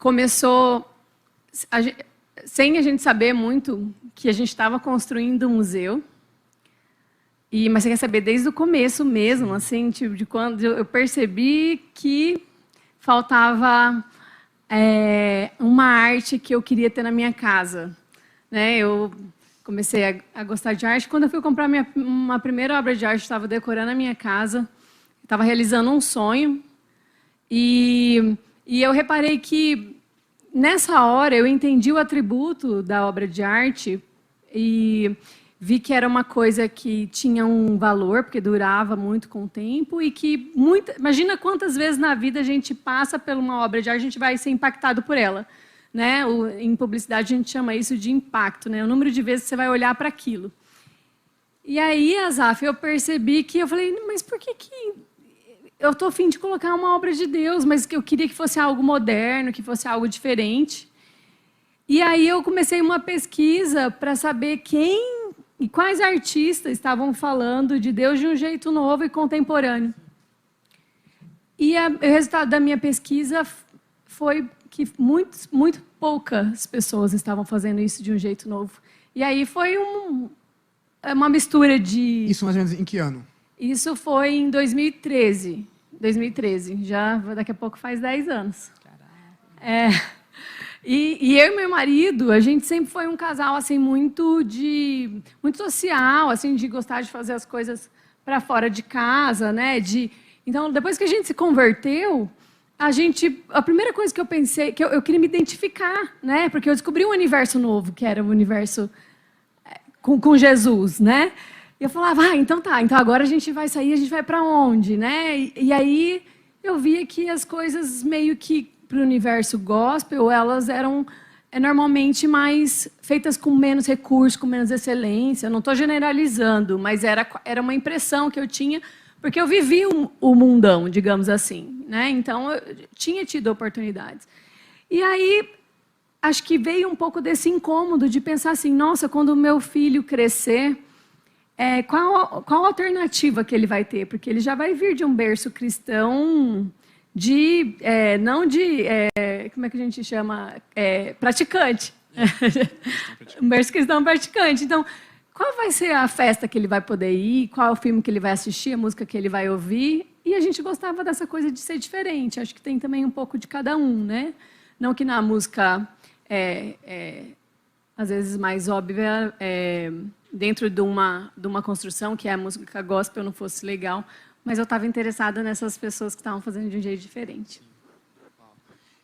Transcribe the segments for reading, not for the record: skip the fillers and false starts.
começou, sem a gente saber muito, que a gente estava construindo um museu. Mas você quer saber desde o começo mesmo, assim, tipo, de quando eu percebi que faltava uma arte que eu queria ter na minha casa. Né? Eu comecei a gostar de arte. Quando eu fui comprar uma primeira obra de arte, estava decorando a minha casa, estava realizando um sonho. E eu reparei que, nessa hora, eu entendi o atributo da obra de arte e vi que era uma coisa que tinha um valor, porque durava muito com o tempo, e que, imagina quantas vezes na vida a gente passa por uma obra de arte, a gente vai ser impactado por ela. Né? Em publicidade, a gente chama isso de impacto, né? O número de vezes que você vai olhar para aquilo. E aí, Azaf, eu percebi que, eu falei, mas por que eu estou a fim de colocar uma obra de Deus, mas que eu queria que fosse algo moderno, que fosse algo diferente. E aí eu comecei uma pesquisa para saber quem e quais artistas estavam falando de Deus de um jeito novo e contemporâneo. E o resultado da minha pesquisa foi que muito poucas pessoas estavam fazendo isso de um jeito novo. E aí foi uma mistura de... Isso mais ou menos em que ano? Isso foi em 2013. 2013. Já daqui a pouco faz 10 anos. E eu e meu marido, a gente sempre foi um casal assim muito social, assim, de gostar de fazer as coisas para fora de casa, né? Então, depois que a gente se converteu, a primeira coisa que eu pensei, que eu queria me identificar, né? Porque eu descobri um universo novo, que era o universo com Jesus, né? E eu falava, então tá, então agora a gente vai sair, a gente vai para onde, né? E aí eu via que as coisas meio que para o universo gospel, elas eram normalmente mais feitas com menos recursos, com menos excelência. Eu não estou generalizando, mas era uma impressão que eu tinha, porque eu vivi o mundão, digamos assim, né? Então, eu tinha tido oportunidades. E aí, acho que veio um pouco desse incômodo de pensar assim, nossa, quando o meu filho crescer, qual a alternativa que ele vai ter? Porque ele já vai vir de um berço cristão não de... como é que a gente chama? Praticante. Um berço cristão praticante. Então, qual vai ser a festa que ele vai poder ir? Qual é o filme que ele vai assistir? A música que ele vai ouvir? E a gente gostava dessa coisa de ser diferente. Acho que tem também um pouco de cada um, né? Não que na música, às vezes, mais óbvia, dentro de uma construção, que é a música gospel, não fosse legal, mas eu estava interessada nessas pessoas que estavam fazendo de um jeito diferente.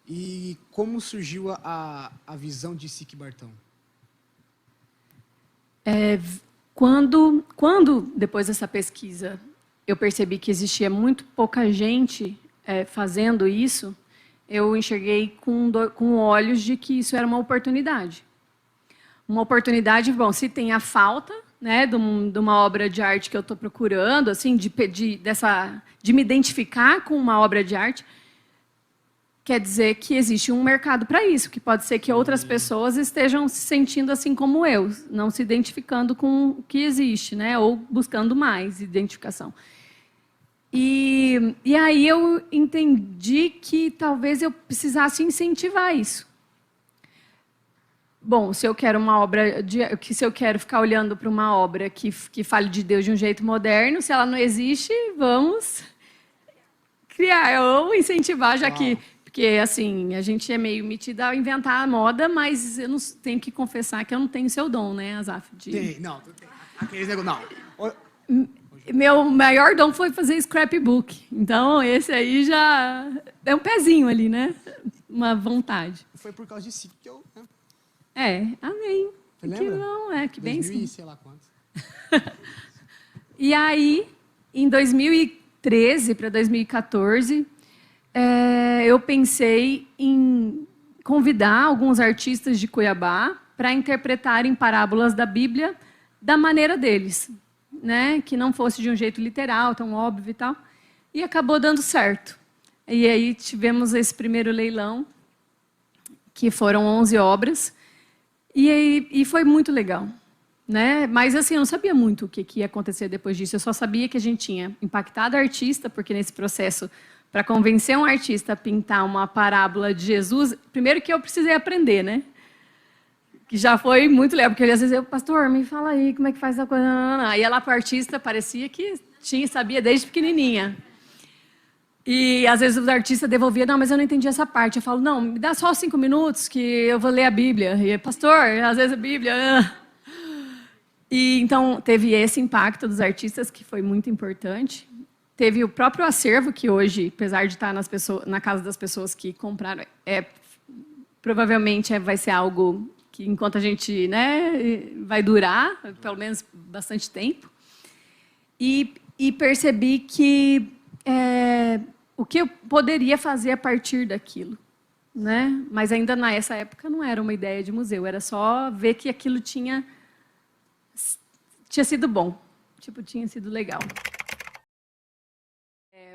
E como surgiu a visão de Sique Bartão? Quando, depois dessa pesquisa, eu percebi que existia muito pouca gente fazendo isso, eu enxerguei com olhos de que isso era uma oportunidade. Uma oportunidade, bom, se tem a falta, né, de uma obra de arte que eu estou procurando, assim, de me identificar com uma obra de arte, quer dizer que existe um mercado para isso, que pode ser que outras pessoas estejam se sentindo assim como eu, não se identificando com o que existe, né, ou buscando mais identificação. E aí eu entendi que talvez eu precisasse incentivar isso. Bom, se eu quero uma obra, se eu quero ficar olhando para uma obra que fale de Deus de um jeito moderno, se ela não existe, vamos criar ou incentivar, já que... Porque, assim, a gente é meio metida a inventar a moda, mas eu não tenho que confessar que eu não tenho seu dom, né, Azaf? Não, tem. Aqueles negócios, não. Meu maior dom foi fazer scrapbook. Então, esse aí já é um pezinho ali, né? Uma vontade. Foi por causa de si que eu... Amém. Você lembra? Que não, que bênção. 2000 e sei lá quantos. E aí, em 2013 para 2014... eu pensei em convidar alguns artistas de Cuiabá para interpretarem parábolas da Bíblia da maneira deles, né? Que não fosse de um jeito literal, tão óbvio e tal. E acabou dando certo. E aí tivemos esse primeiro leilão, que foram 11 obras, e foi muito legal. Né? Mas assim, eu não sabia muito o que ia acontecer depois disso. Eu só sabia que a gente tinha impactado a artista, porque nesse processo para convencer um artista a pintar uma parábola de Jesus, primeiro que eu precisei aprender, né? Que já foi muito legal, porque às vezes eu, pastor, me fala aí, como é que faz essa coisa? Aí ela para o artista parecia que sabia desde pequenininha. E às vezes o artista devolvia, não, mas eu não entendi essa parte. Eu falo, não, me dá só 5 minutos que eu vou ler a Bíblia. E pastor, às vezes a Bíblia... E então teve esse impacto dos artistas, que foi muito importante. Teve o próprio acervo, que hoje, apesar de estar na casa das pessoas que compraram, provavelmente vai ser algo que, enquanto a gente, né, vai durar, pelo menos bastante tempo. E percebi que o que eu poderia fazer a partir daquilo, né? Mas ainda nessa época não era uma ideia de museu, era só ver que aquilo tinha sido bom, tipo, tinha sido legal.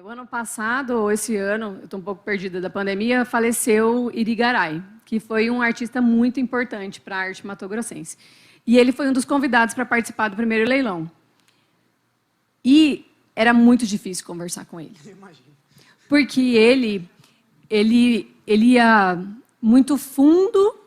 O ano passado, ou esse ano, eu estou um pouco perdida da pandemia, faleceu Irigaray, que foi um artista muito importante para a arte matogrossense. E ele foi um dos convidados para participar do primeiro leilão. E era muito difícil conversar com ele. Porque ele ia muito fundo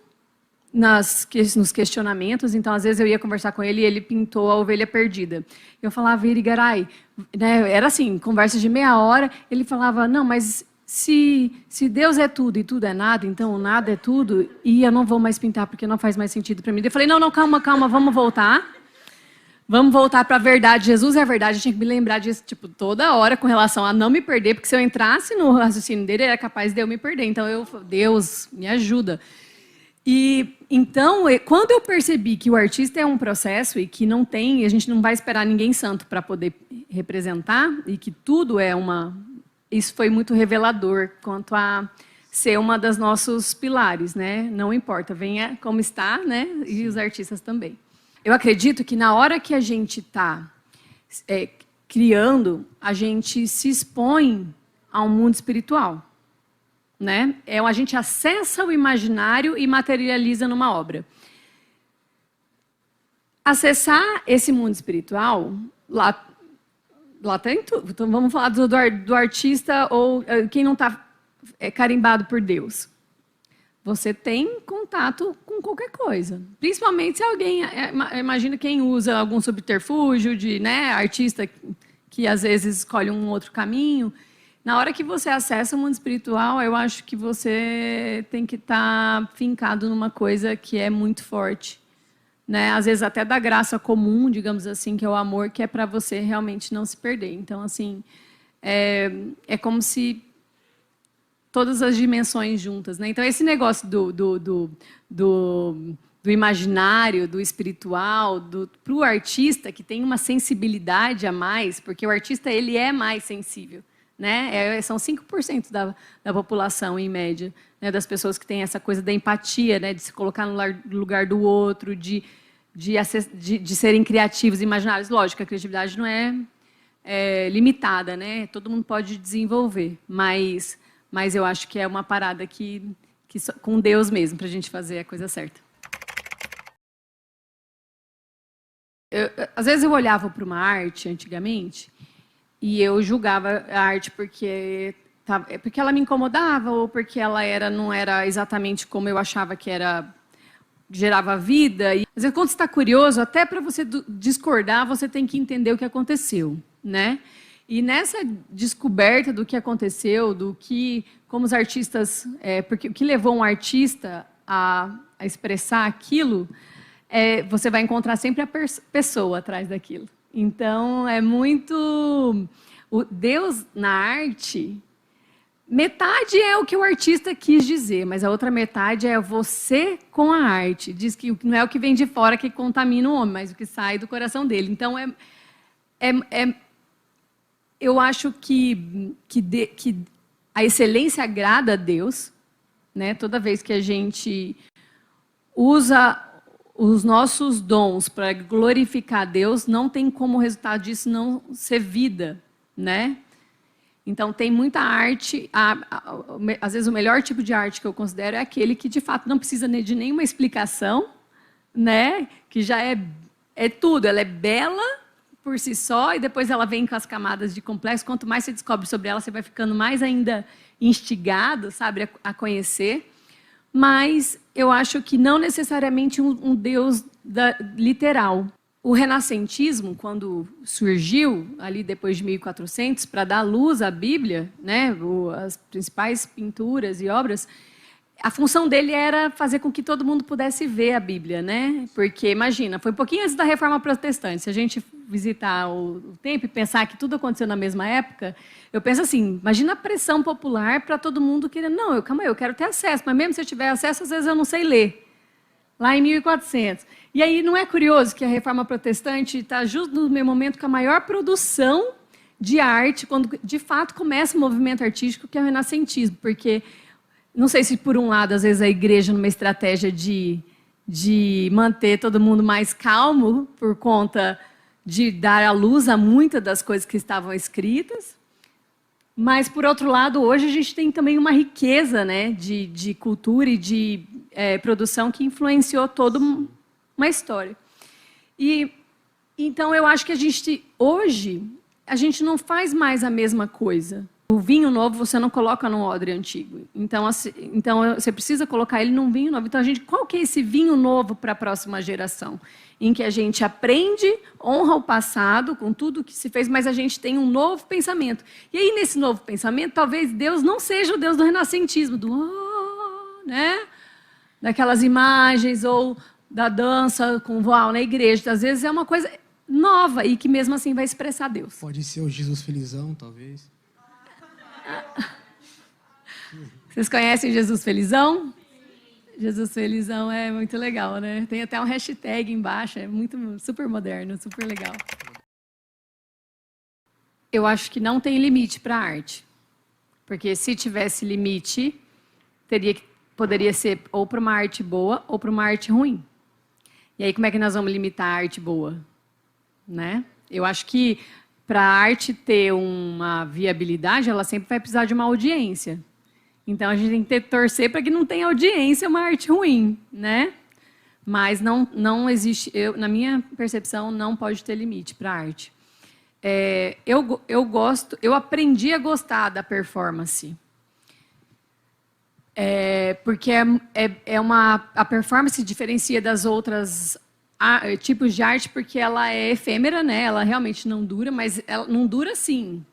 nos questionamentos, então, às vezes, eu ia conversar com ele e ele pintou a ovelha perdida. Eu falava, Irigaray, né, era assim, conversa de meia hora, ele falava, não, mas se Deus é tudo e tudo é nada, então nada é tudo, e eu não vou mais pintar porque não faz mais sentido para mim. Eu falei, não, calma, vamos voltar. Vamos voltar para a verdade. Jesus é a verdade. Eu tinha que me lembrar disso tipo, toda hora com relação a não me perder, porque se eu entrasse no raciocínio dele, era capaz de eu me perder. Então, Deus, me ajuda. E então, quando eu percebi que o artista é um processo e que a gente não vai esperar ninguém santo para poder representar, e que tudo isso foi muito revelador quanto a ser uma das nossos pilares, né? Não importa, venha como está, né? E os artistas também. Eu acredito que na hora que a gente está criando, a gente se expõe a um mundo espiritual. Né? A gente acessa o imaginário e materializa numa obra. Acessar esse mundo espiritual, lá tem tudo. Então, vamos falar do artista ou quem não está carimbado por Deus. Você tem contato com qualquer coisa. Principalmente se alguém... Imagina quem usa algum subterfúgio de, né, artista que às vezes escolhe um outro caminho. Na hora que você acessa o mundo espiritual, eu acho que você tem que estar fincado numa coisa que é muito forte. Né? Às vezes até da graça comum, digamos assim, que é o amor, que é para você realmente não se perder. Então, assim, é como se todas as dimensões juntas. Né? Então, esse negócio do imaginário, do espiritual, para o artista, que tem uma sensibilidade a mais, porque o artista ele é mais sensível. Né? São 5% da população, em média, né? Das pessoas que têm essa coisa da empatia, né? De se colocar no lugar do outro, de serem criativos, imaginários. Lógico, a criatividade não é limitada, né? Todo mundo pode desenvolver, mas eu acho que é uma parada com Deus mesmo, para a gente fazer a coisa certa. Às vezes eu olhava para uma arte, antigamente, e eu julgava a arte porque ela me incomodava ou porque ela não era exatamente como eu achava que gerava vida. E, às vezes, quando você está curioso, até para você discordar, você tem que entender o que aconteceu. Né? E nessa descoberta do que aconteceu, como os artistas... porque o que levou um artista a expressar aquilo, você vai encontrar sempre a pessoa atrás daquilo. Então, é muito... O Deus na arte, metade é o que o artista quis dizer, mas a outra metade é você com a arte. Diz que não é o que vem de fora que contamina o homem, mas o que sai do coração dele. Então, eu acho que a excelência agrada a Deus, né? Toda vez que a gente usa os nossos dons para glorificar a Deus, não tem como o resultado disso não ser vida, né? Então, tem muita arte, às vezes o melhor tipo de arte que eu considero é aquele que, de fato, não precisa de nenhuma explicação, né? Que já é tudo, ela é bela por si só, e depois ela vem com as camadas de complexo. Quanto mais você descobre sobre ela, você vai ficando mais ainda instigado, sabe, a conhecer. Mas eu acho que não necessariamente um Deus literal. O renascentismo, quando surgiu, ali depois de 1400, para dar luz à Bíblia, né, as principais pinturas e obras, a função dele era fazer com que todo mundo pudesse ver a Bíblia, né? Porque, imagina, foi um pouquinho antes da Reforma Protestante. Se a gente visitar o tempo e pensar que tudo aconteceu na mesma época, eu penso assim, imagina a pressão popular para todo mundo querendo, não, calma aí, eu quero ter acesso, mas mesmo se eu tiver acesso, às vezes eu não sei ler. Lá em 1400. E aí, não é curioso que a Reforma Protestante está justo no mesmo momento com a maior produção de arte, quando, de fato, começa o movimento artístico, que é o renascentismo, porque... Não sei se, por um lado, às vezes a igreja, numa estratégia de manter todo mundo mais calmo, por conta de dar à luz a muitas das coisas que estavam escritas, mas, por outro lado, hoje a gente tem também uma riqueza, né, de cultura e de produção que influenciou toda uma história. E, então, eu acho que hoje, a gente não faz mais a mesma coisa. O vinho novo você não coloca num odre antigo. Então você precisa colocar ele num vinho novo. Então, qual que é esse vinho novo para a próxima geração? Em que a gente aprende, honra o passado com tudo que se fez, mas a gente tem um novo pensamento. E aí, nesse novo pensamento, talvez Deus não seja o Deus do renascentismo, né? Daquelas imagens, ou da dança com voal na igreja. Às vezes é uma coisa nova e que mesmo assim vai expressar Deus. Pode ser o Jesus Felizão, talvez. Vocês conhecem Jesus Felizão? Jesus Felizão é muito legal, né? Tem até um hashtag embaixo, é super moderno, super legal. Eu acho que não tem limite para a arte. Porque se tivesse limite, poderia ser ou para uma arte boa ou para uma arte ruim. E aí como é que nós vamos limitar a arte boa? Né? Eu acho que para a arte ter uma viabilidade, ela sempre vai precisar de uma audiência. Então, a gente tem que torcer para que não tenha audiência uma arte ruim, né? Mas não existe, na minha percepção, não pode ter limite para a arte. Eu aprendi a gostar da performance. Porque a performance diferencia das outras tipos de arte porque ela é efêmera, né? Ela realmente não dura, mas ela não dura assim.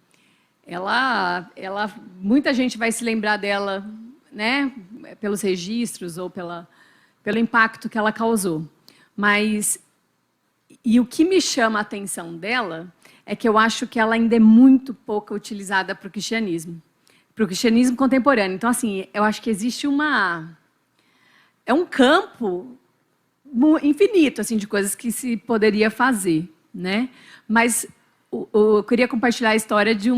Muita gente vai se lembrar dela, né? Pelos registros ou pelo impacto que ela causou. E o que me chama a atenção dela é que eu acho que ela ainda é muito pouco utilizada para o cristianismo contemporâneo. Então, assim, eu acho que existe um campo infinito assim de coisas que se poderia fazer, né? Mas eu queria compartilhar a história de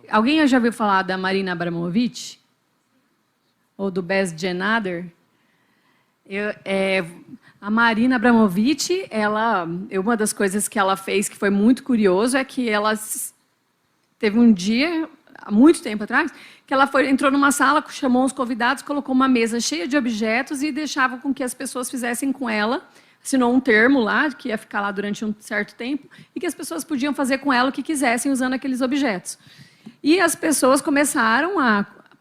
alguém já ouviu falar da Marina Abramović ou do Bess Jenner? A Marina Abramović, uma das coisas que ela fez que foi muito curioso é que ela teve um dia, há muito tempo atrás, que ela entrou numa sala, chamou os convidados, colocou uma mesa cheia de objetos e deixava com que as pessoas fizessem com ela, assinou um termo lá, que ia ficar lá durante um certo tempo, e que as pessoas podiam fazer com ela o que quisessem usando aqueles objetos. E as pessoas começaram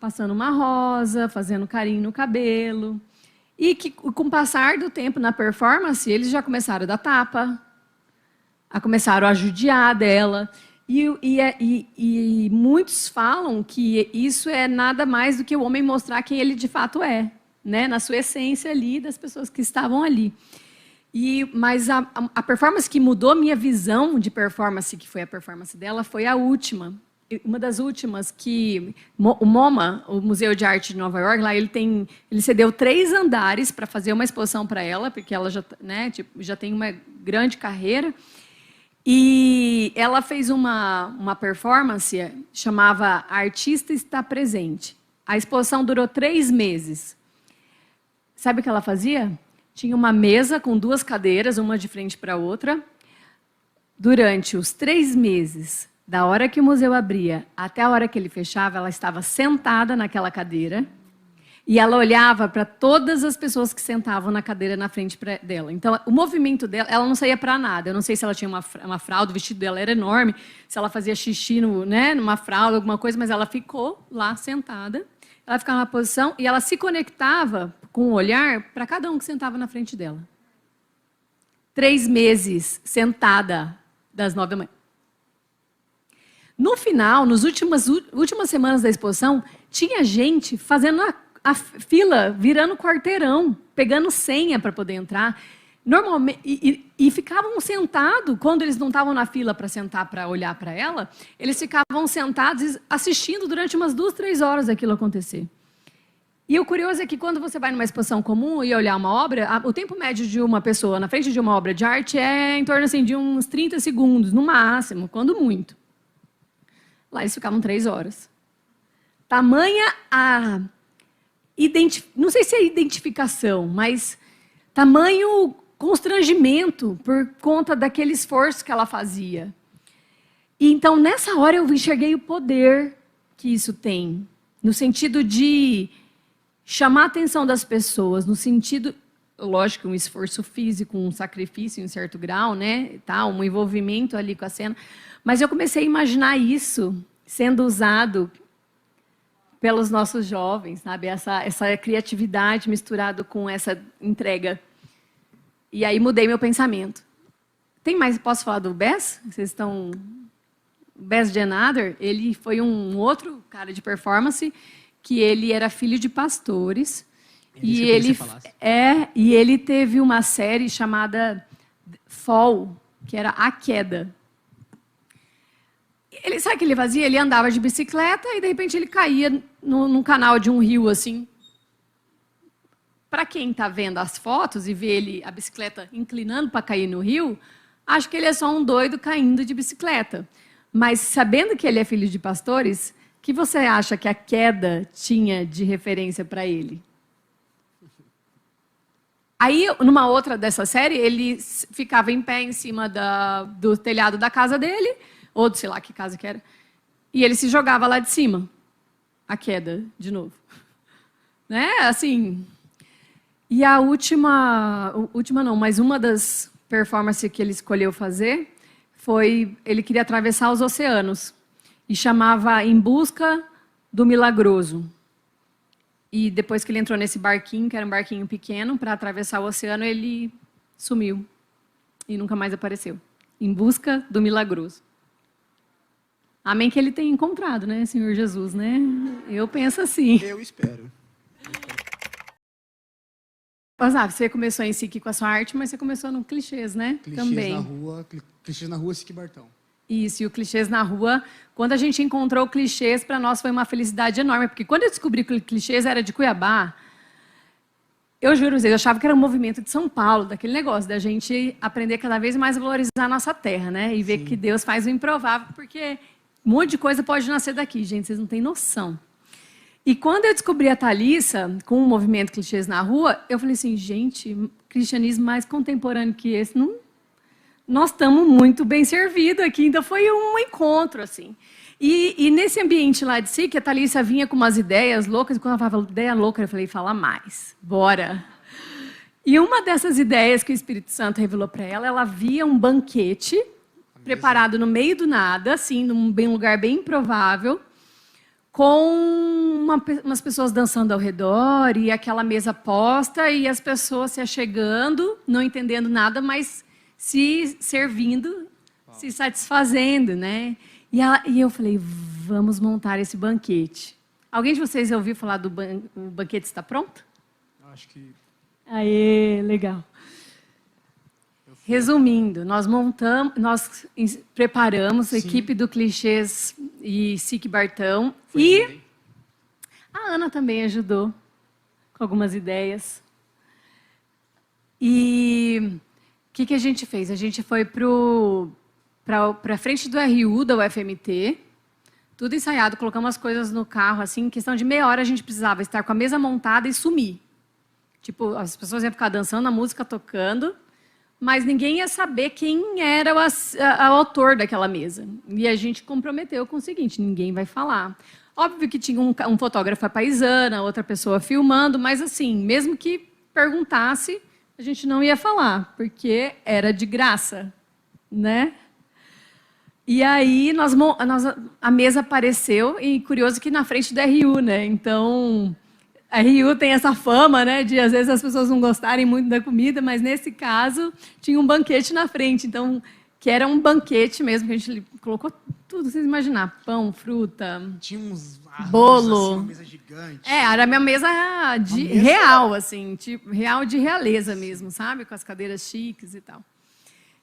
passando uma rosa, fazendo carinho no cabelo, e que, com o passar do tempo na performance, eles já começaram a dar tapa, começaram a judiar dela. E muitos falam que isso é nada mais do que o homem mostrar quem ele de fato é, né? Na sua essência ali, das pessoas que estavam ali. Mas a performance que mudou minha visão de performance, que foi a performance dela, foi a última. Uma das últimas que o MoMA, o Museu de Arte de Nova York, lá ele cedeu 3 andares para fazer uma exposição para ela, porque ela já tem uma grande carreira. E ela fez uma performance, chamava Artista Está Presente. A exposição durou 3 meses. Sabe o que ela fazia? Tinha uma mesa com 2 cadeiras, uma de frente para a outra. Durante os 3 meses, da hora que o museu abria até a hora que ele fechava, ela estava sentada naquela cadeira. E ela olhava para todas as pessoas que sentavam na cadeira na frente dela. Então, o movimento dela, ela não saía para nada. Eu não sei se ela tinha uma fralda, o vestido dela era enorme, se ela fazia xixi numa fralda, alguma coisa, mas ela ficou lá sentada. Ela ficava na posição e ela se conectava com o olhar para cada um que sentava na frente dela. 3 meses sentada, das 9 da manhã. No final, nas últimas semanas da exposição, tinha gente fazendo a fila, virando quarteirão, pegando senha para poder entrar. Normalmente, e ficavam sentados, quando eles não estavam na fila para sentar, para olhar para ela, eles ficavam sentados assistindo durante umas 2, 3 horas aquilo acontecer. E o curioso é que quando você vai numa exposição comum e olhar uma obra, o tempo médio de uma pessoa na frente de uma obra de arte é em torno assim, de uns 30 segundos, no máximo, quando muito. Lá eles ficavam 3 horas. Tamanha a... não sei se é identificação, mas tamanho constrangimento por conta daquele esforço que ela fazia. E então, nessa hora, eu enxerguei o poder que isso tem, no sentido de chamar a atenção das pessoas, no sentido, lógico, um esforço físico, um sacrifício em um certo grau, né, um envolvimento ali com a cena, mas eu comecei a imaginar isso sendo usado pelos nossos jovens, sabe? Essa criatividade misturado com essa entrega. E aí mudei meu pensamento. Tem mais? Posso falar do Bess? Vocês estão... Bess Genader, ele foi um outro cara de performance que ele era filho de pastores. E ele teve uma série chamada Fall, que era A Queda. Ele, sabe o que ele fazia? Ele andava de bicicleta e, de repente, ele caía num canal de um rio, assim. Para quem está vendo as fotos e vê a bicicleta inclinando para cair no rio, acho que ele é só um doido caindo de bicicleta. Mas, sabendo que ele é filho de pastores, o que você acha que a queda tinha de referência para ele? Aí, numa outra dessa série, ele ficava em pé em cima do telhado da casa dele, ou sei lá que casa que era, e ele se jogava lá de cima. A queda, de novo. Né? Assim... E a última não, mas uma das performances que ele escolheu fazer foi, ele queria atravessar os oceanos, e chamava Em Busca do Milagroso. E depois que ele entrou nesse barquinho, que era um barquinho pequeno, para atravessar o oceano, ele sumiu, e nunca mais apareceu. Em Busca do Milagroso. Amém que ele tenha encontrado, né, Senhor Jesus, né? Eu penso assim. Eu espero. Você começou em SIC com a sua arte, mas você começou no Clichês, né? Também. Clichês na rua, SIC Bartão. Isso, e o Clichês na rua. Quando a gente encontrou o Clichês, para nós foi uma felicidade enorme, porque quando eu descobri que o Clichês era de Cuiabá, eu juro, eu achava que era um movimento de São Paulo, daquele negócio, da gente aprender cada vez mais a valorizar a nossa terra, né? E ver que Deus faz o improvável, porque um monte de coisa pode nascer daqui, gente, vocês não têm noção. E quando eu descobri a Thalissa, com o movimento Clichês na Rua, eu falei assim, gente, cristianismo mais contemporâneo que esse, não, nós estamos muito bem servidos aqui. Então, foi um encontro, assim. E nesse ambiente lá de SIC, a Thalissa vinha com umas ideias loucas, e quando ela falava ideia louca, eu falei, fala mais, bora. E uma dessas ideias que o Espírito Santo revelou para ela, ela via um banquete preparado no meio do nada, assim, num lugar bem improvável, com umas pessoas dançando ao redor e aquela mesa posta e as pessoas se achegando, não entendendo nada, mas se servindo, se satisfazendo, né? E eu falei, vamos montar esse banquete. Alguém de vocês ouviu falar do o banquete está pronto? Acho que... Aê, legal. Resumindo, nós preparamos a equipe do Clichês e SIC Bartão. E a Ana também ajudou com algumas ideias. E o que a gente fez? A gente foi para a frente do RU da UFMT, tudo ensaiado, colocamos as coisas no carro, assim, em questão de meia hora a gente precisava estar com a mesa montada e sumir. Tipo, as pessoas iam ficar dançando, a música tocando, mas ninguém ia saber quem era o autor daquela mesa. E a gente comprometeu com o seguinte, ninguém vai falar. Óbvio que tinha um fotógrafo à paisana, outra pessoa filmando, mas assim, mesmo que perguntasse, a gente não ia falar, porque era de graça, né? E aí a mesa apareceu, e curioso que na frente da RU, né? Então, a RU tem essa fama, né, de às vezes as pessoas não gostarem muito da comida, mas nesse caso tinha um banquete na frente, então que era um banquete mesmo, que a gente colocou tudo, vocês imaginar, pão, fruta, Tinha uns arranjos, bolo. assim, uma mesa gigante. Era a minha mesa de real, assim, tipo, real de realeza mesmo, sabe? Com as cadeiras chiques e tal.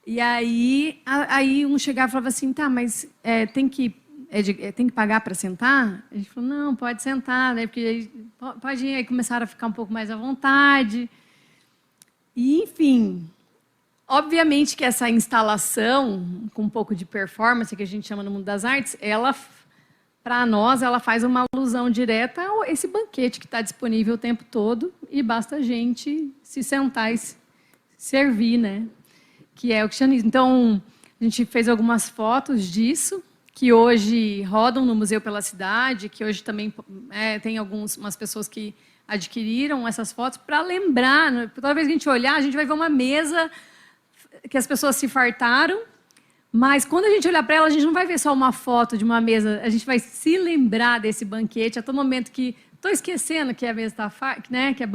E aí um chegava e falava assim, tá, mas tem que pagar para sentar? A gente falou, não, pode sentar, né? Porque aí, pode ir. Aí começaram a ficar um pouco mais à vontade. E, enfim, obviamente que essa instalação, com um pouco de performance, que a gente chama no mundo das artes, ela, para nós, ela faz uma alusão direta a esse banquete que está disponível o tempo todo e basta a gente se sentar e servir, né? Que é o cristianismo. Então, a gente fez algumas fotos disso, que hoje rodam no museu pela cidade, que hoje também tem umas pessoas que adquiriram essas fotos para lembrar. Né? Toda vez que a gente olhar, a gente vai ver uma mesa que as pessoas se fartaram, mas quando a gente olhar para ela, a gente não vai ver só uma foto de uma mesa, a gente vai se lembrar desse banquete, a todo momento que estou esquecendo que a mesa está né, que a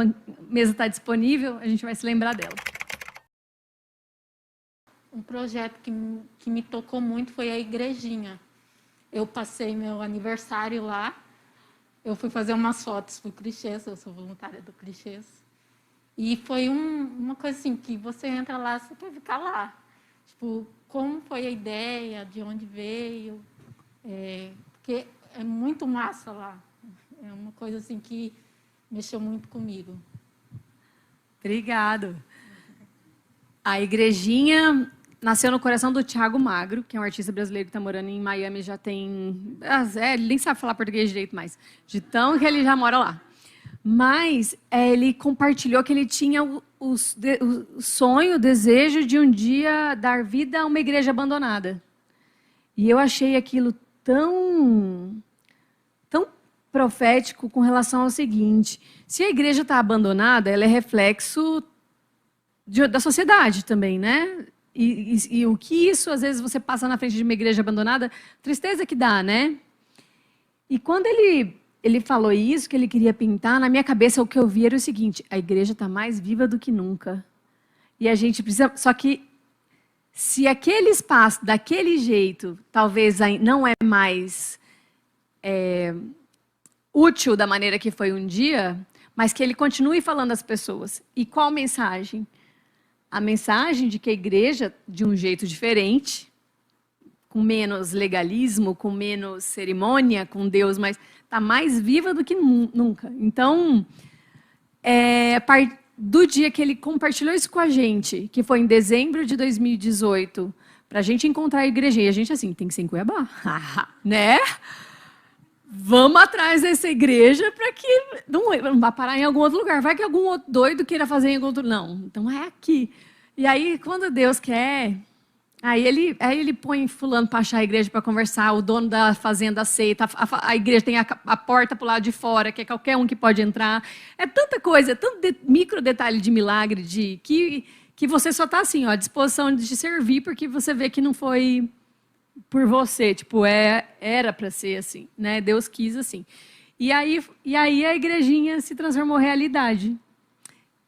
mesa está disponível, a gente vai se lembrar dela. Um projeto que me tocou muito foi a igrejinha. Eu passei meu aniversário lá, eu fui fazer umas fotos para o Clichês, eu sou voluntária do Clichês. E foi uma coisa assim, que você entra lá, você quer ficar lá. Tipo, como foi a ideia, de onde veio, porque é muito massa lá. É uma coisa assim que mexeu muito comigo. Obrigado. A igrejinha nasceu no coração do Thiago Magro, que é um artista brasileiro que está morando em Miami, já tem... ele nem sabe falar português direito mais, de tão que ele já mora lá. Mas ele compartilhou que ele tinha o sonho, o desejo de um dia dar vida a uma igreja abandonada. E eu achei aquilo tão profético com relação ao seguinte: se a igreja está abandonada, ela é reflexo da sociedade também, né? E o que isso, às vezes, você passa na frente de uma igreja abandonada, tristeza que dá, né? E quando ele falou isso, que ele queria pintar, na minha cabeça o que eu vi era o seguinte: a igreja está mais viva do que nunca. E a gente precisa... Só que, se aquele espaço, daquele jeito, talvez não é mais útil da maneira que foi um dia, mas que ele continue falando às pessoas. E qual mensagem? A mensagem de que a igreja, de um jeito diferente, com menos legalismo, com menos cerimônia com Deus, mas está mais viva do que nunca. Então, do dia que ele compartilhou isso com a gente, que foi em dezembro de 2018, para a gente encontrar a igreja, e a gente assim, tem que ser em Cuiabá, né? Vamos atrás dessa igreja para que não vá parar em algum outro lugar. Vai que algum outro doido queira fazer em algum outro... Não, então é aqui. E aí, quando Deus quer... Aí ele põe fulano para achar a igreja para conversar, o dono da fazenda aceita, a igreja tem a porta para o lado de fora, que é qualquer um que pode entrar. É tanta coisa, tanto micro detalhe de milagre, que você só está assim, ó, à disposição de servir, porque você vê que não foi... por você, tipo, era para ser assim, né? Deus quis assim. E aí a igrejinha se transformou em realidade.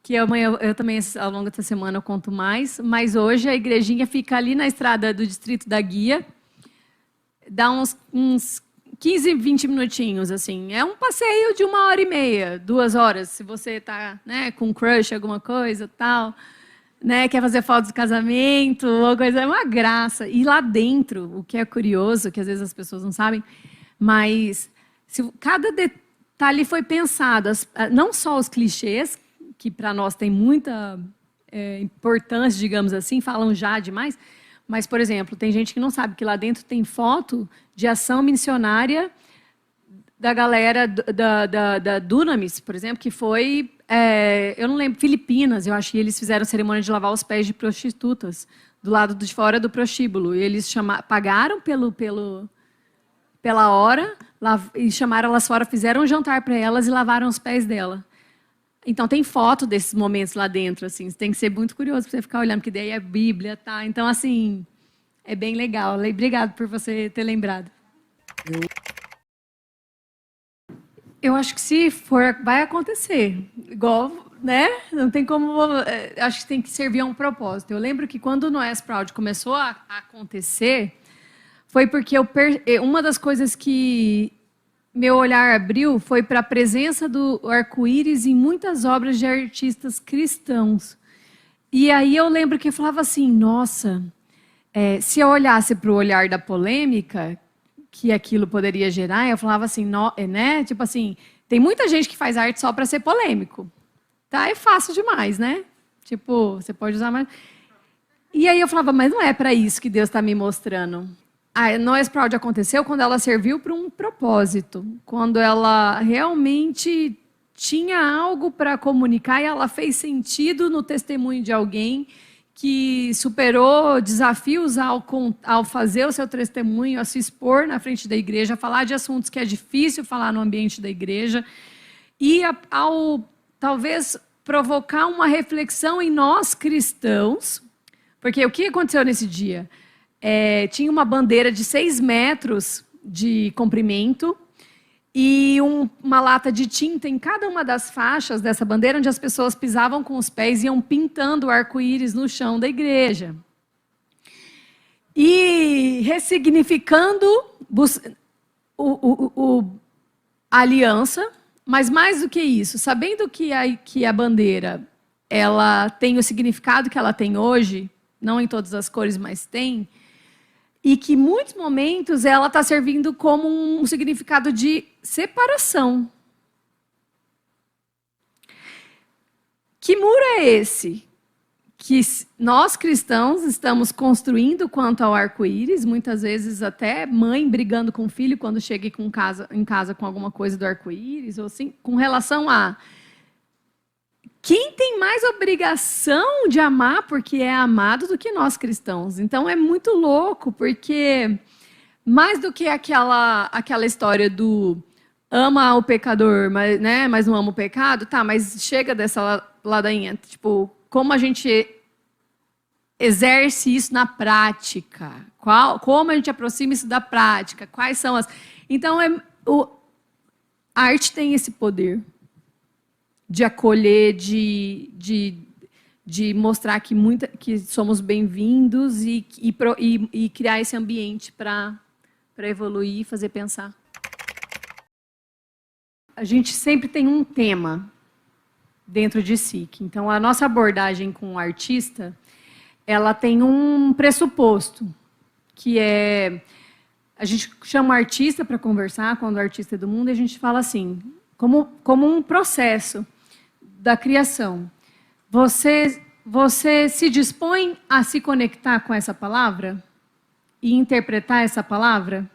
Que amanhã, eu também, ao longo dessa semana, eu conto mais, mas hoje a igrejinha fica ali na estrada do Distrito da Guia, dá uns 15, 20 minutinhos, assim. É um passeio de 1h30, 2 horas, se você está, né, com um crush, alguma coisa, tal... Né, quer fazer foto de casamento, ou coisa, é uma graça. E lá dentro, o que é curioso, que às vezes as pessoas não sabem, mas cada detalhe foi pensado, não só os clichês, que para nós tem muita importância, digamos assim, falam já demais, mas, por exemplo, tem gente que não sabe que lá dentro tem foto de ação missionária da galera da Dunamis, por exemplo, que foi... eu não lembro, Filipinas, eu acho que eles fizeram cerimônia de lavar os pés de prostitutas, do lado de fora do prostíbulo. E eles pagaram pela hora, e chamaram elas fora, fizeram um jantar para elas e lavaram os pés dela. Então, tem foto desses momentos lá dentro, assim, você tem que ser muito curioso para você ficar olhando, porque daí é Bíblia, tá? Então, assim, é bem legal. Obrigado por você ter lembrado. Eu acho que se for, vai acontecer. Igual, né? Não tem como... Acho que tem que servir a um propósito. Eu lembro que quando o Noés Proud começou a acontecer, foi porque uma das coisas que meu olhar abriu foi para a presença do arco-íris em muitas obras de artistas cristãos. E aí eu lembro que eu falava assim, nossa, se eu olhasse para o olhar da polêmica que aquilo poderia gerar, eu falava assim, né? Tipo assim, tem muita gente que faz arte só para ser polêmico. Tá? É fácil demais, né? Tipo, você pode usar mais... E aí eu falava, mas não é para isso que Deus está me mostrando. A Noés Proud aconteceu quando ela serviu para um propósito, quando ela realmente tinha algo para comunicar e ela fez sentido no testemunho de alguém que superou desafios ao fazer o seu testemunho, a se expor na frente da igreja, a falar de assuntos que é difícil falar no ambiente da igreja, e ao talvez provocar uma reflexão em nós cristãos, porque o que aconteceu nesse dia? Tinha uma bandeira de 6 metros de comprimento e uma lata de tinta em cada uma das faixas dessa bandeira, onde as pessoas pisavam com os pés e iam pintando o arco-íris no chão da igreja. E ressignificando a aliança, mas mais do que isso, sabendo que a bandeira ela tem o significado que ela tem hoje, não em todas as cores, mas tem, e que em muitos momentos ela está servindo como um significado de separação. Que muro é esse que nós cristãos estamos construindo quanto ao arco-íris, muitas vezes até mãe brigando com o filho quando chega em casa com alguma coisa do arco-íris, ou assim, com relação a quem tem mais obrigação de amar porque é amado do que nós cristãos. Então é muito louco, porque mais do que aquela história do ama o pecador, mas não ama o pecado, tá, mas chega dessa ladainha, tipo, como a gente exerce isso na prática, como a gente aproxima isso da prática, quais são as... Então, a arte tem esse poder de acolher, de mostrar que somos bem-vindos e criar esse ambiente para evoluir e fazer pensar. A gente sempre tem um tema dentro de SIC. Então, a nossa abordagem com o artista, ela tem um pressuposto, que é... A gente chama o artista para conversar, quando o artista é do mundo, e a gente fala assim, como um processo da criação. Você se dispõe a se conectar com essa palavra e interpretar essa palavra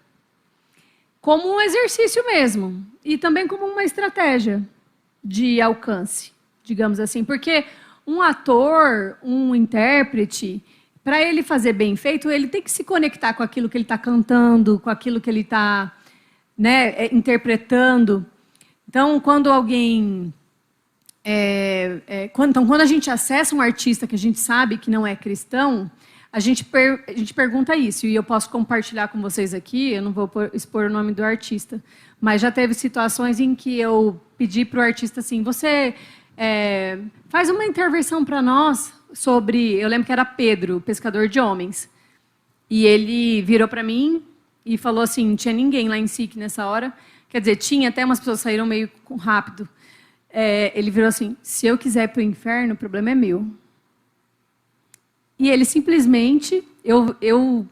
como um exercício mesmo e também como uma estratégia de alcance, digamos assim, porque um ator, um intérprete, para ele fazer bem feito, ele tem que se conectar com aquilo que ele está cantando, com aquilo que ele está, né, interpretando. Então, quando alguém... quando a gente acessa um artista que a gente sabe que não é cristão, a gente pergunta isso, e eu posso compartilhar com vocês aqui, eu não vou expor o nome do artista, mas já teve situações em que eu pedi para o artista assim, você faz uma intervenção para nós sobre, eu lembro que era Pedro, pescador de homens, e ele virou para mim e falou assim, não tinha ninguém lá em SIC nessa hora, quer dizer, tinha, até umas pessoas saíram meio rápido, ele virou assim, se eu quiser ir para o inferno, o problema é meu. E ele simplesmente, eu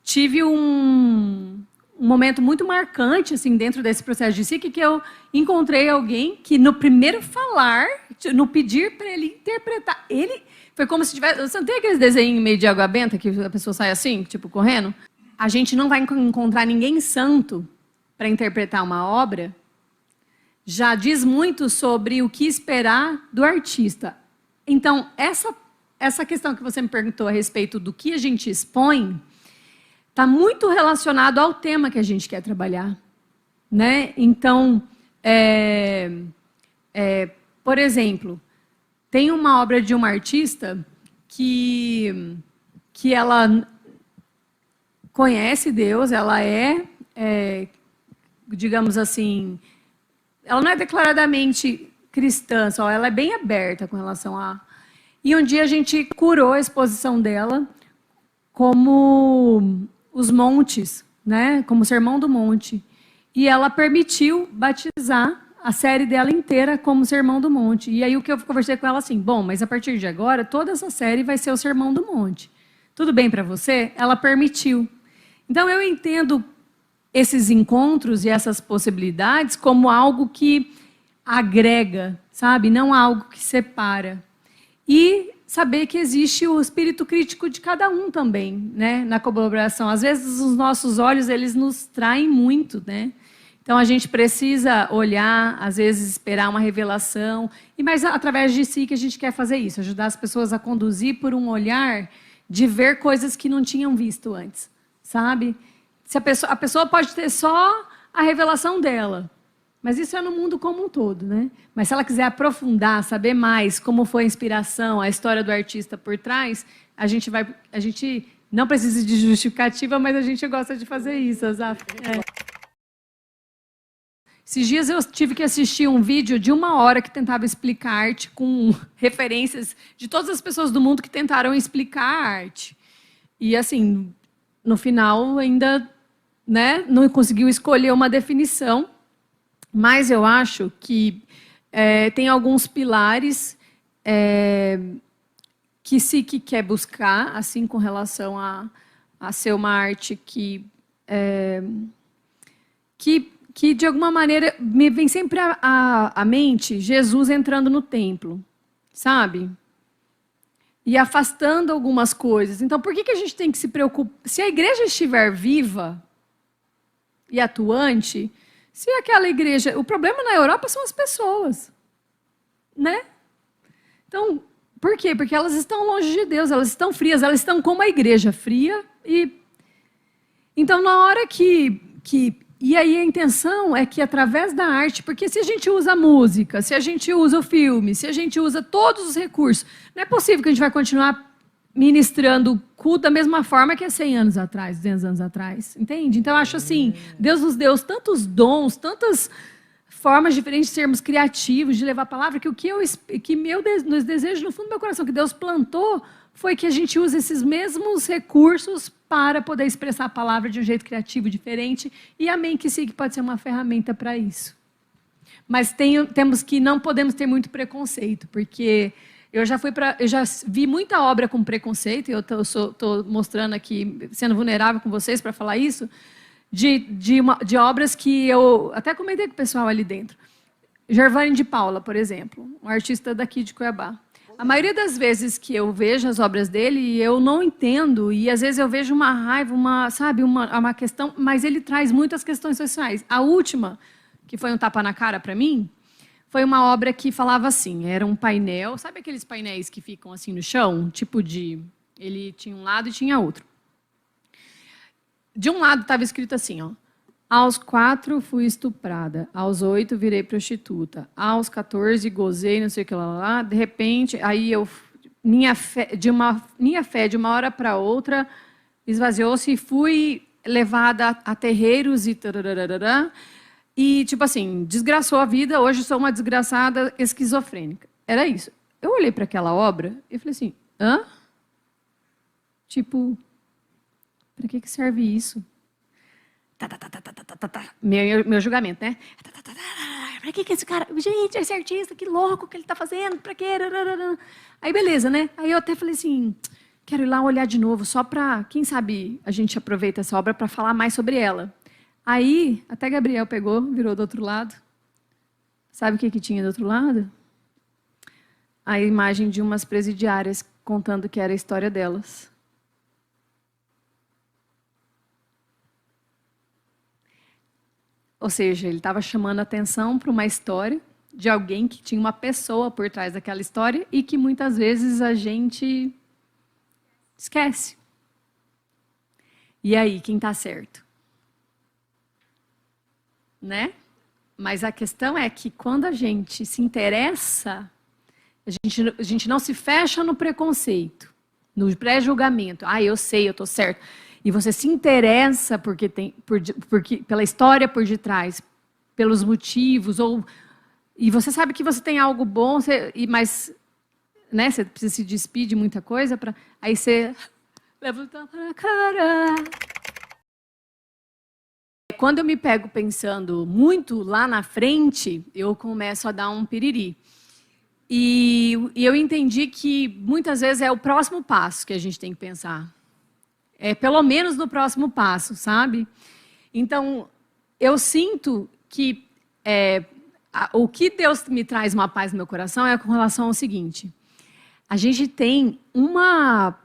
tive um momento muito marcante assim, dentro desse processo de SIC, que eu encontrei alguém que no primeiro falar, no pedir para ele interpretar, ele foi como se tivesse... Você não tem aqueles desenhos meio de água benta, que a pessoa sai assim, tipo, correndo? A gente não vai encontrar ninguém santo para interpretar uma obra, já diz muito sobre o que esperar do artista. Então, essa questão que você me perguntou a respeito do que a gente expõe, está muito relacionado ao tema que a gente quer trabalhar, né? Então, por exemplo, tem uma obra de uma artista que ela conhece Deus, ela digamos assim, ela não é declaradamente cristã, só ela é bem aberta com relação a... E um dia a gente curou a exposição dela como os montes, né? Como o Sermão do Monte. E ela permitiu batizar a série dela inteira como Sermão do Monte. E aí o que eu conversei com ela assim, bom, mas a partir de agora, toda essa série vai ser o Sermão do Monte. Tudo bem para você? Ela permitiu. Então eu entendo esses encontros e essas possibilidades como algo que agrega, sabe? Não algo que separa. E saber que existe o espírito crítico de cada um também, né, na colaboração. Às vezes os nossos olhos eles nos traem muito, né? Então a gente precisa olhar, às vezes esperar uma revelação, e mas através de si que a gente quer fazer isso, ajudar as pessoas a conduzir por um olhar de ver coisas que não tinham visto antes, sabe? Se a pessoa pode ter só a revelação dela, mas isso é no mundo como um todo, né? Mas se ela quiser aprofundar, saber mais como foi a inspiração, a história do artista por trás, a gente não precisa de justificativa, mas a gente gosta de fazer isso, Azaf. Esses dias eu tive que assistir um vídeo de 1 hora que tentava explicar arte com referências de todas as pessoas do mundo que tentaram explicar a arte. E assim, no final ainda, né, não conseguiu escolher uma definição. Mas eu acho que tem alguns pilares que SIC quer buscar, assim, com relação a ser uma arte que, de alguma maneira, me vem sempre à mente Jesus entrando no templo, sabe? E afastando algumas coisas. Então, por que a gente tem que se preocupar? Se a igreja estiver viva e atuante... Se aquela igreja... O problema na Europa são as pessoas, né? Então, por quê? Porque elas estão longe de Deus, elas estão frias, elas estão como a igreja fria. Então, na hora E aí a intenção é que, através da arte... Porque se a gente usa a música, se a gente usa o filme, se a gente usa todos os recursos, não é possível que a gente vai continuar ministrando culto da mesma forma que há 100 anos atrás, 200 anos atrás, entende? Então, eu acho assim, Deus nos deu tantos dons, tantas formas diferentes de sermos criativos, de levar a palavra, que meus desejos, no fundo do meu coração, que Deus plantou, foi que a gente use esses mesmos recursos para poder expressar a palavra de um jeito criativo, diferente, e amém que sim, que pode ser uma ferramenta para isso. Mas não podemos ter muito preconceito, porque... Eu já vi muita obra com preconceito, e eu estou mostrando aqui, sendo vulnerável com vocês para falar isso, de obras que eu até comentei com o pessoal ali dentro. Gervane de Paula, por exemplo, um artista daqui de Cuiabá. A maioria das vezes que eu vejo as obras dele, eu não entendo, e às vezes eu vejo uma raiva, uma questão, mas ele traz muitas questões sociais. A última, que foi um tapa na cara para mim, foi uma obra que falava assim, era um painel, sabe aqueles painéis que ficam assim no chão? Tipo de... Ele tinha um lado e tinha outro. De um lado estava escrito assim, ó, aos 4 fui estuprada, aos 8 virei prostituta, aos 14 gozei, não sei o que lá, de repente, aí minha fé de uma hora para outra esvaziou-se e fui levada a terreiros e tarararará. E, tipo assim, desgraçou a vida, hoje sou uma desgraçada esquizofrênica. Era isso. Eu olhei para aquela obra e falei assim, hã? Tipo, para que serve isso? Meu julgamento, né? Para que esse cara... Gente, esse artista, que louco que ele está fazendo, para quê? Aí, beleza, né? Aí eu até falei assim, quero ir lá olhar de novo, só para, quem sabe, a gente aproveita essa obra para falar mais sobre ela. Aí, até Gabriel pegou, virou do outro lado. Sabe o que tinha do outro lado? A imagem de umas presidiárias contando que era a história delas. Ou seja, ele estava chamando a atenção para uma história de alguém que tinha uma pessoa por trás daquela história e que muitas vezes a gente esquece. E aí, quem está certo? Né? Mas a questão é que quando a gente se interessa, a gente não se fecha no preconceito, no pré-julgamento. Ah, eu sei, eu estou certo. E você se interessa porque pela história por detrás, pelos motivos, e você sabe que você tem algo bom, mas né, você precisa se despir de muita coisa, aí você leva o tapa na cara. Quando eu me pego pensando muito lá na frente, eu começo a dar um piriri. E eu entendi que muitas vezes é o próximo passo que a gente tem que pensar. É pelo menos no próximo passo, sabe? Então, eu sinto que o que Deus me traz uma paz no meu coração é com relação ao seguinte. A gente tem uma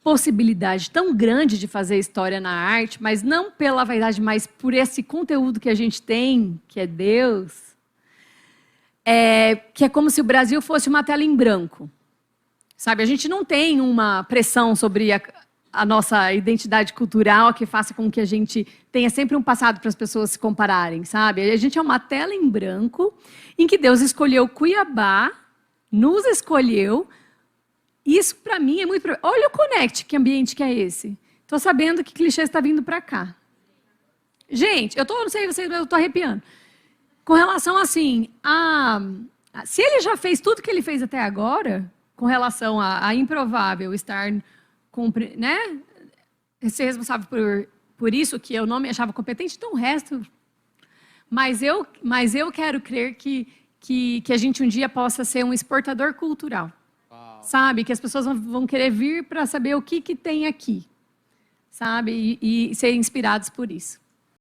possibilidade tão grande de fazer história na arte, mas não pela vaidade, mas por esse conteúdo que a gente tem, que é Deus, que é como se o Brasil fosse uma tela em branco. Sabe, a gente não tem uma pressão sobre a nossa identidade cultural que faça com que a gente tenha sempre um passado para as pessoas se compararem, sabe? A gente é uma tela em branco em que Deus escolheu Cuiabá, nos escolheu. Isso, para mim, é muito... Olha o Connect, que ambiente que é esse. Estou sabendo que clichê está vindo para cá. Gente, não sei vocês, mas eu estou arrepiando. Com relação, assim, se ele já fez tudo que ele fez até agora, com relação a improvável estar... né, ser responsável por isso, que eu não me achava competente, então o resto... Mas eu quero crer que a gente um dia possa ser um exportador cultural. Sabe? Que as pessoas vão querer vir para saber o que tem aqui. Sabe? E ser inspirados por isso.